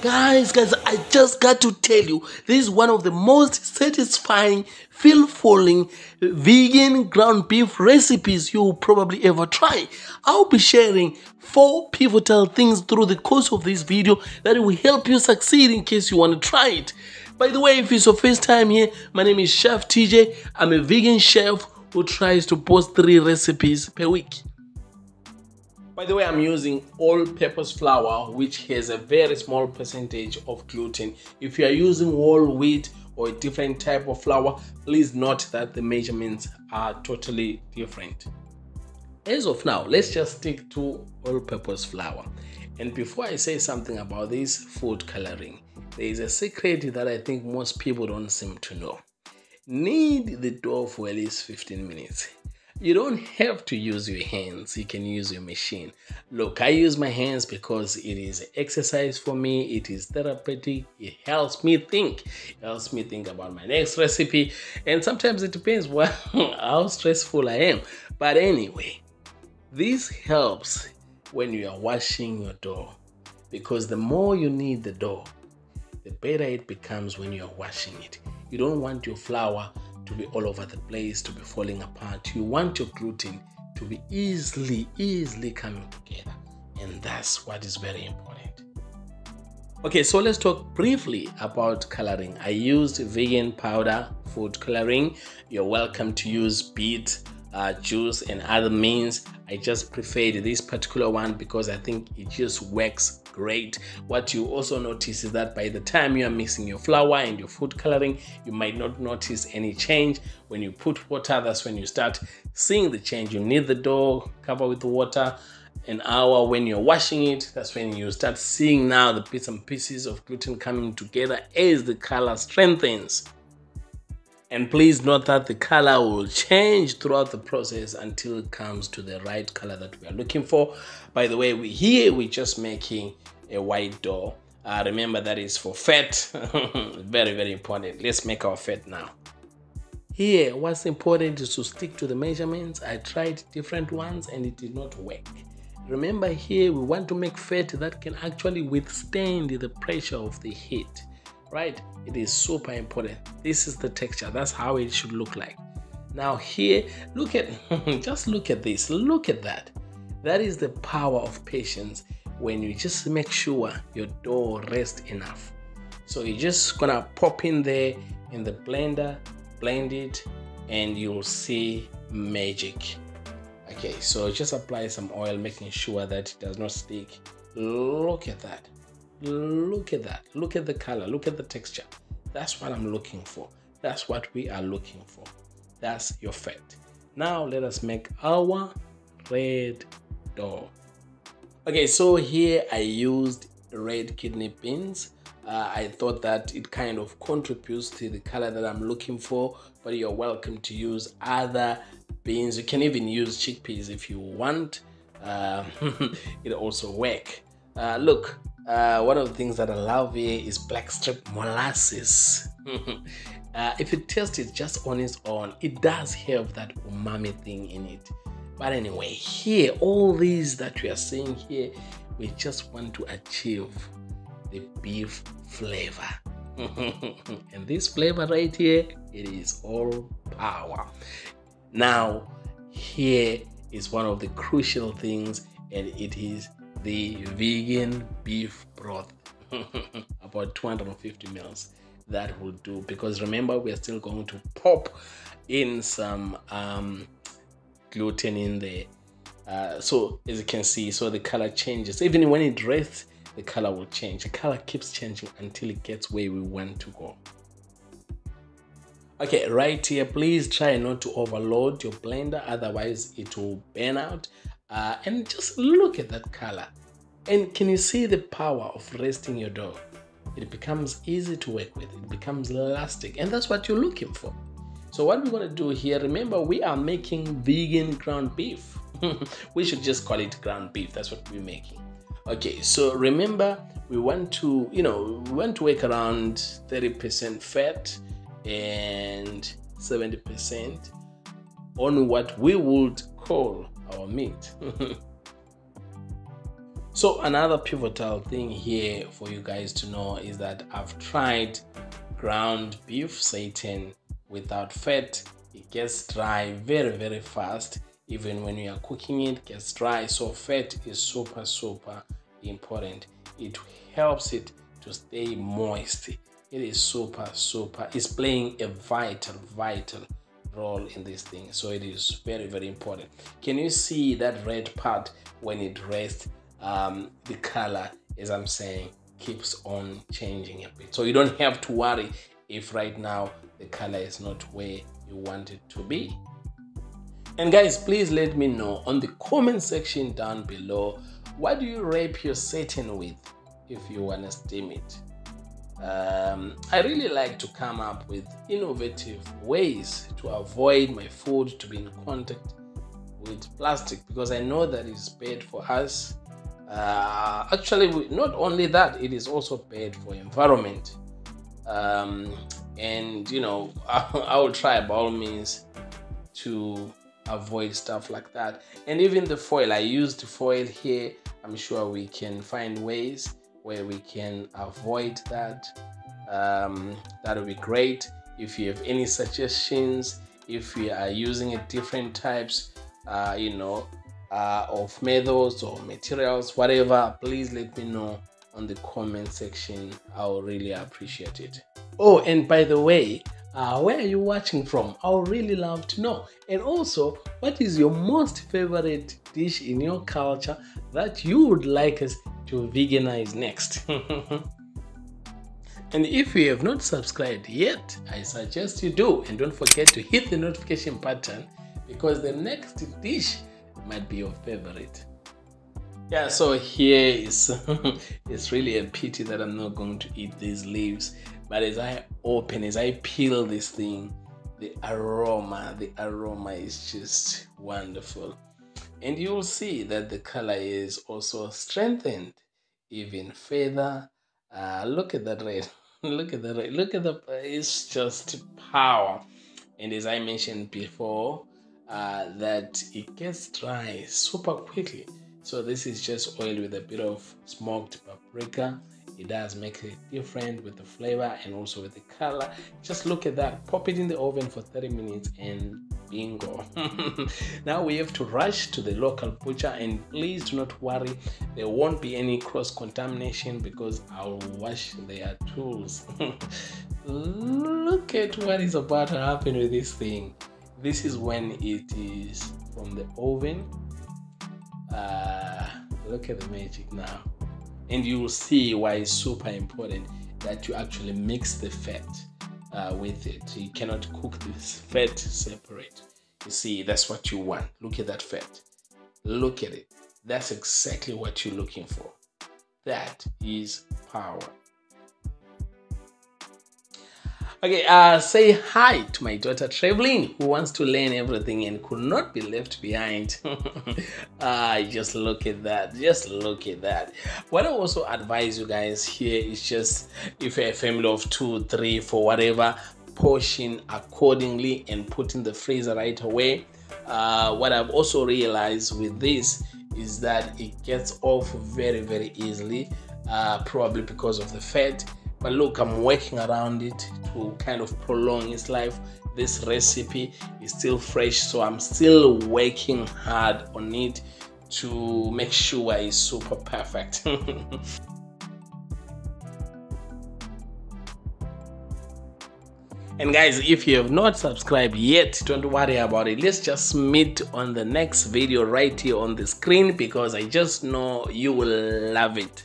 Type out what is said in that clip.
Guys, I just got to tell you, this is one of the most satisfying, feel-filling vegan ground beef recipes you'll probably ever try. I'll be sharing 4 pivotal things through the course of this video that will help you succeed in case you want to try it. By the way, if it's your first time here, my name is Chef TJ. I'm a vegan chef who tries to post 3 recipes per week. By the way, I'm using all-purpose flour, which has a very small percentage of gluten. If you are using whole wheat or a different type of flour, please note that the measurements are totally different. As of now, let's just stick to all-purpose flour. And before I say something about this food coloring, there is a secret that I think most people don't seem to know. Knead the dough for at least 15 minutes. You don't have to use your hands, you can use your machine. Look, I use my hands because it is exercise for me, it is therapeutic, it helps me think. It helps me think about my next recipe, and sometimes it depends how stressful I am. But anyway, this helps when you are washing your dough, because the more you knead the dough, the better it becomes when you are washing it. You don't want your flour to be all over the place, to be falling apart. You want your gluten to be easily coming together, and that's what is very important. Okay, so let's talk briefly about coloring. I used vegan powder food coloring. You're welcome to use beet juice and other means. I just preferred this particular one because I think it just works great. What you also notice is that by the time you are mixing your flour and your food coloring, you might not notice any change. When you put water, that's when you start seeing the change. You knead the dough, cover with the water, an hour. When you're washing it, that's when you start seeing now the bits and pieces of gluten coming together as the color strengthens. And please note that the color will change throughout the process until it comes to the right color that we are looking for. By the way, we're just making a white dough. Remember that is for fat. Very important. Let's make our fat now. Here, what's important is to stick to the measurements. I tried different ones and it did not work. Remember, here we want to make fat that can actually withstand the pressure of the heat. Right? It is super important. This is the texture. That's how it should look like. Now here, look at just look at this. Look at that. That is the power of patience when you just make sure your dough rests enough. So you're just gonna pop in there in the blender, blend it, and you'll see magic. Okay, so just apply some oil, making sure that it does not stick. Look at that. Look at that. Look at the color. Look at the texture. That's what I'm looking for. That's what we are looking for. That's your fat. Now let us make our red dough. Okay, so here I used red kidney beans. I thought that it kind of contributes to the color that I'm looking for, but you're welcome to use other beans. You can even use chickpeas if you want. It also work. Look. One of the things that I love here is blackstrap molasses. If you taste it just on its own, it does have that umami thing in it. But anyway, here, all these that we are seeing here, we just want to achieve the beef flavor. And this flavor right here, it is all power. Now, here is one of the crucial things, and it is the vegan beef broth. About 250 mils. That will do, because remember, we're still going to pop in some gluten in there. So as you can see, so the color changes. Even when it rests, the color will change. The color keeps changing until it gets where we want to go. Okay, right here, please try not to overload your blender, otherwise it will burn out. And just look at that color. And can you see the power of resting your dough? It becomes easy to work with. It becomes elastic, and that's what you're looking for. So what we're going to do here, remember, we are making vegan ground beef. We should just call it ground beef. That's what we're making. Okay, so remember, we want to, work around 30% fat and 70% on what we would call our meat. So another pivotal thing here for you guys to know is that I've tried ground beef seitan without fat. It gets dry very fast. Even when you are cooking it gets dry. So fat is super important. It helps it to stay moist. It is super, it's playing a vital role in this thing. So it is very important. Can you see that red part when it rests? The color, as I'm saying, keeps on changing a bit. So you don't have to worry if right now the color is not where you want it to be. And guys, please let me know on the comment section down below, what do you wrap your seitan with if you want to steam it? I really like to come up with innovative ways to avoid my food to be in contact with plastic, because I know that it's bad for us. Actually, not only that, it is also bad for environment. And you know, I will try by all means to avoid stuff like that. And even the foil, I used foil here. I'm sure we can find ways where we can avoid that. That would be great. If you have any suggestions, if you are using a different types of methods or materials, whatever, please let me know on the comment section. I'll really appreciate it. Oh, and by the way, where are you watching from? I would really love to know. And also, what is your most favorite dish in your culture that you would like us to veganize next? And if you have not subscribed yet, I suggest you do. And don't forget to hit the notification button, because the next dish might be your favorite. Yeah, so here is it's really a pity that I'm not going to eat these leaves. But as I peel this thing, the aroma is just wonderful. And you'll see that the color is also strengthened even further. Look at that red. Look at that red. Look at it's just power. And as I mentioned before, that it gets dry super quickly. So this is just oil with a bit of smoked paprika. It does make it different with the flavor and also with the color. Just look at that. Pop it in the oven for 30 minutes and bingo. Now we have to rush to the local butcher, and please do not worry, there won't be any cross-contamination because I'll wash their tools. Look at what is about to happen with this thing. This is when it is from the oven. Look at the magic now. And you will see why it's super important that you actually mix the fat with it. You cannot cook this fat separate. You see, that's what you want. Look at that fat. Look at it. That's exactly what you're looking for. That is power. Okay, say hi to my daughter Traveling, who wants to learn everything and could not be left behind. Just look at that. Just look at that. What I also advise you guys here is just, if you're a family of 2, 3, 4, whatever, portion accordingly and put in the freezer right away. What I've also realized with this is that it gets off very easily, probably because of the fat. But look, I'm working around it to kind of prolong its life. This recipe is still fresh, so I'm still working hard on it to make sure it's super perfect. And guys, if you have not subscribed yet, don't worry about it. Let's just meet on the next video right here on the screen, because I just know you will love it.